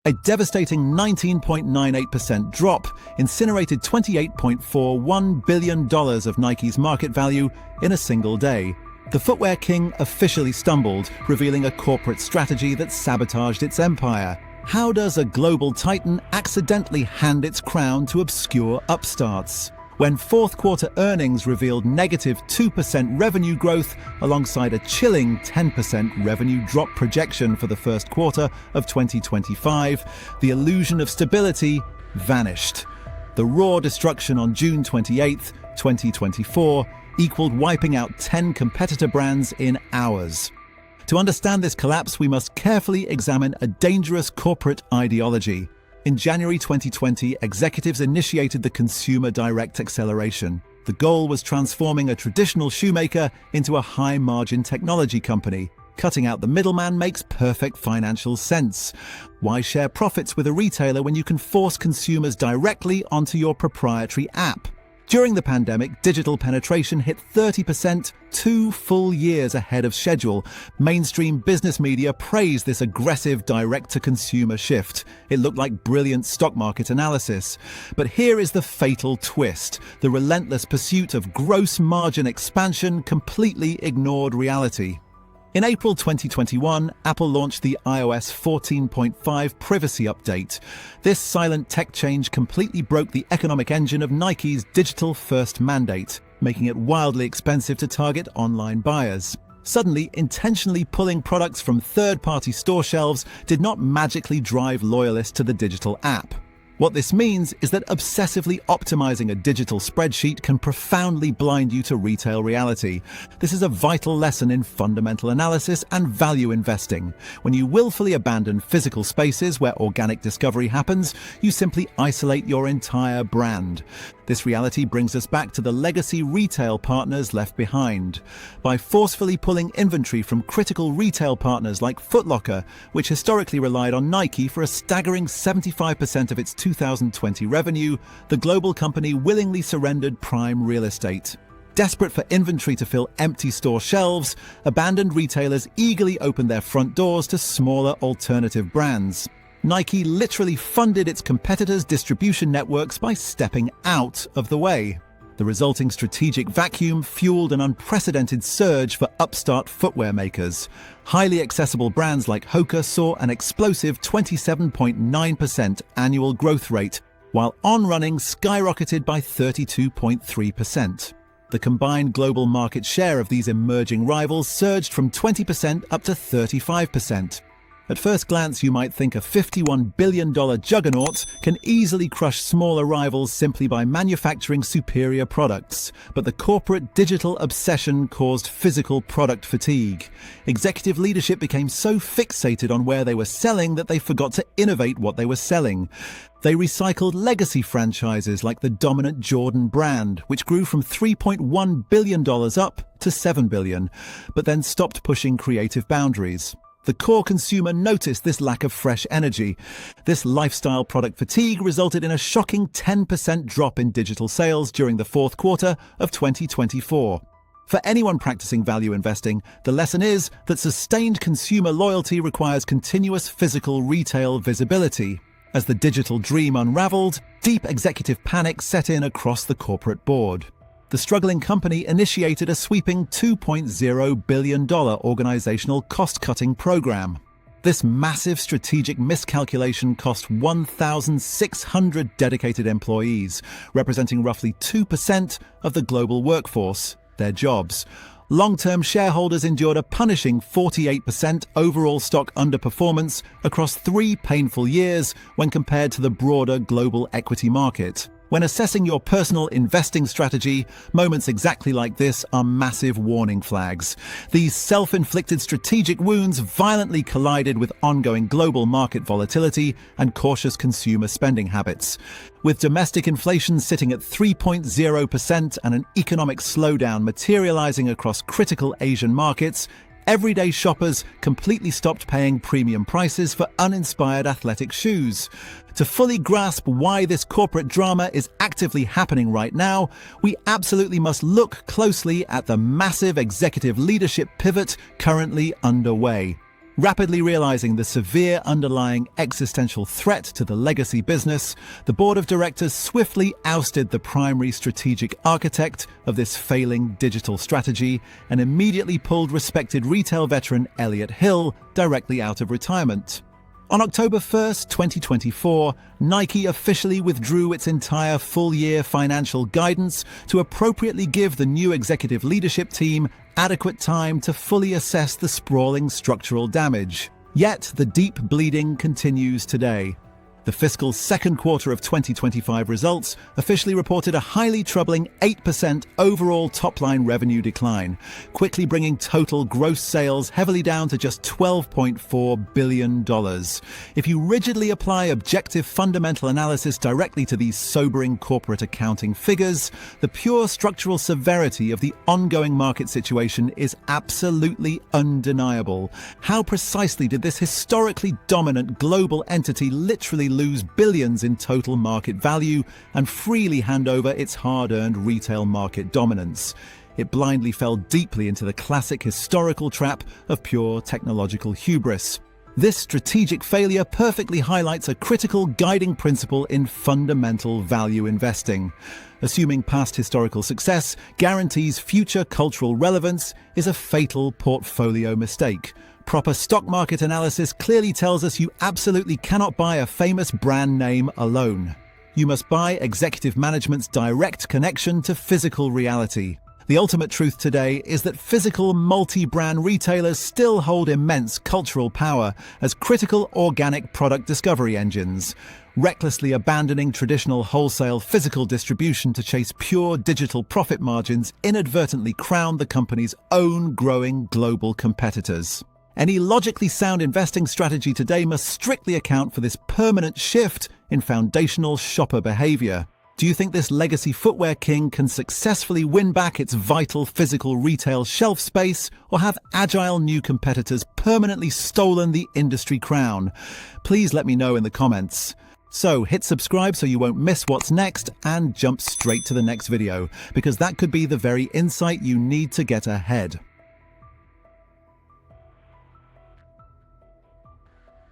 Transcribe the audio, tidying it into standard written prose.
A devastating 19.98% drop incinerated $28.41 billion of Nike's market value in a single day. The footwear king officially stumbled, revealing a corporate strategy that sabotaged its empire. How does a global titan accidentally hand its crown to obscure upstarts? When fourth quarter earnings revealed negative 2% revenue growth alongside a chilling 10% revenue drop projection for the first quarter of 2025, the illusion of stability vanished. The raw destruction on June 28, 2024, equaled wiping out 10 competitor brands in hours. To understand this collapse, we must carefully examine a dangerous corporate ideology. In January 2020, executives initiated the Consumer Direct Acceleration. The goal was transforming a traditional shoemaker into a high-margin technology company. Cutting out the middleman makes perfect financial sense. Why share profits with a retailer when you can force consumers directly onto your proprietary app? During the pandemic, digital penetration hit 30%, 2 full years ahead of schedule. Mainstream business media praised this aggressive direct-to-consumer shift. It looked like brilliant stock market analysis. But here is the fatal twist. The relentless pursuit of gross margin expansion completely ignored reality. In April 2021, Apple launched the iOS 14.5 privacy update. This silent tech change completely broke the economic engine of Nike's digital-first mandate, making it wildly expensive to target online buyers. Suddenly, intentionally pulling products from third-party store shelves did not magically drive loyalists to the digital app. What this means is that obsessively optimizing a digital spreadsheet can profoundly blind you to retail reality. This is a vital lesson in fundamental analysis and value investing. When you willfully abandon physical spaces where organic discovery happens, you simply isolate your entire brand. This reality brings us back to the legacy retail partners left behind. By forcefully pulling inventory from critical retail partners like Foot Locker, which historically relied on Nike for a staggering 75% of its 2020 revenue, the global company willingly surrendered prime real estate. Desperate for inventory to fill empty store shelves, abandoned retailers eagerly opened their front doors to smaller alternative brands. Nike literally funded its competitors' distribution networks by stepping out of the way. The resulting strategic vacuum fueled an unprecedented surge for upstart footwear makers. Highly accessible brands like Hoka saw an explosive 27.9% annual growth rate, while On Running skyrocketed by 32.3%. The combined global market share of these emerging rivals surged from 20% up to 35%. At first glance, you might think a $51 billion juggernaut can easily crush smaller rivals simply by manufacturing superior products. But the corporate digital obsession caused physical product fatigue. Executive leadership became so fixated on where they were selling that they forgot to innovate what they were selling. They recycled legacy franchises like the dominant Jordan brand, which grew from $3.1 billion up to $7 billion, but then stopped pushing creative boundaries. The core consumer noticed this lack of fresh energy. This lifestyle product fatigue resulted in a shocking 10% drop in digital sales during the fourth quarter of 2024. For anyone practicing value investing, the lesson is that sustained consumer loyalty requires continuous physical retail visibility. As the digital dream unraveled, deep executive panic set in across the corporate board. The struggling company initiated a sweeping $2.0 billion organizational cost-cutting program. This massive strategic miscalculation cost 1,600 dedicated employees, representing roughly 2% of the global workforce, their jobs. Long-term shareholders endured a punishing 48% overall stock underperformance across 3 painful years when compared to the broader global equity market. When assessing your personal investing strategy, moments exactly like this are massive warning flags. These self-inflicted strategic wounds violently collided with ongoing global market volatility and cautious consumer spending habits. With domestic inflation sitting at 3.0% and an economic slowdown materializing across critical Asian markets, everyday shoppers completely stopped paying premium prices for uninspired athletic shoes. To fully grasp why this corporate drama is actively happening right now, we absolutely must look closely at the massive executive leadership pivot currently underway. Rapidly realizing the severe underlying existential threat to the legacy business, the board of directors swiftly ousted the primary strategic architect of this failing digital strategy and immediately pulled respected retail veteran Elliott Hill directly out of retirement. On October 1st, 2024, Nike officially withdrew its entire full-year financial guidance to appropriately give the new executive leadership team adequate time to fully assess the sprawling structural damage. Yet, the deep bleeding continues today. The fiscal second quarter of 2025 results officially reported a highly troubling 8% overall top-line revenue decline, quickly bringing total gross sales heavily down to just $12.4 billion. If you rigidly apply objective fundamental analysis directly to these sobering corporate accounting figures, the pure structural severity of the ongoing market situation is absolutely undeniable. How precisely did this historically dominant global entity literally lose billions in total market value and freely hand over its hard-earned retail market dominance? It blindly fell deeply into the classic historical trap of pure technological hubris. This strategic failure perfectly highlights a critical guiding principle in fundamental value investing. Assuming past historical success guarantees future cultural relevance is a fatal portfolio mistake. Proper stock market analysis clearly tells us you absolutely cannot buy a famous brand name alone. You must buy executive management's direct connection to physical reality. The ultimate truth today is that physical multi-brand retailers still hold immense cultural power as critical organic product discovery engines. Recklessly abandoning traditional wholesale physical distribution to chase pure digital profit margins inadvertently crown the company's own growing global competitors. Any logically sound investing strategy today must strictly account for this permanent shift in foundational shopper behavior. Do you think this legacy footwear king can successfully win back its vital physical retail shelf space, or have agile new competitors permanently stolen the industry crown? Please let me know in the comments. So hit subscribe so you won't miss what's next and jump straight to the next video, because that could be the very insight you need to get ahead.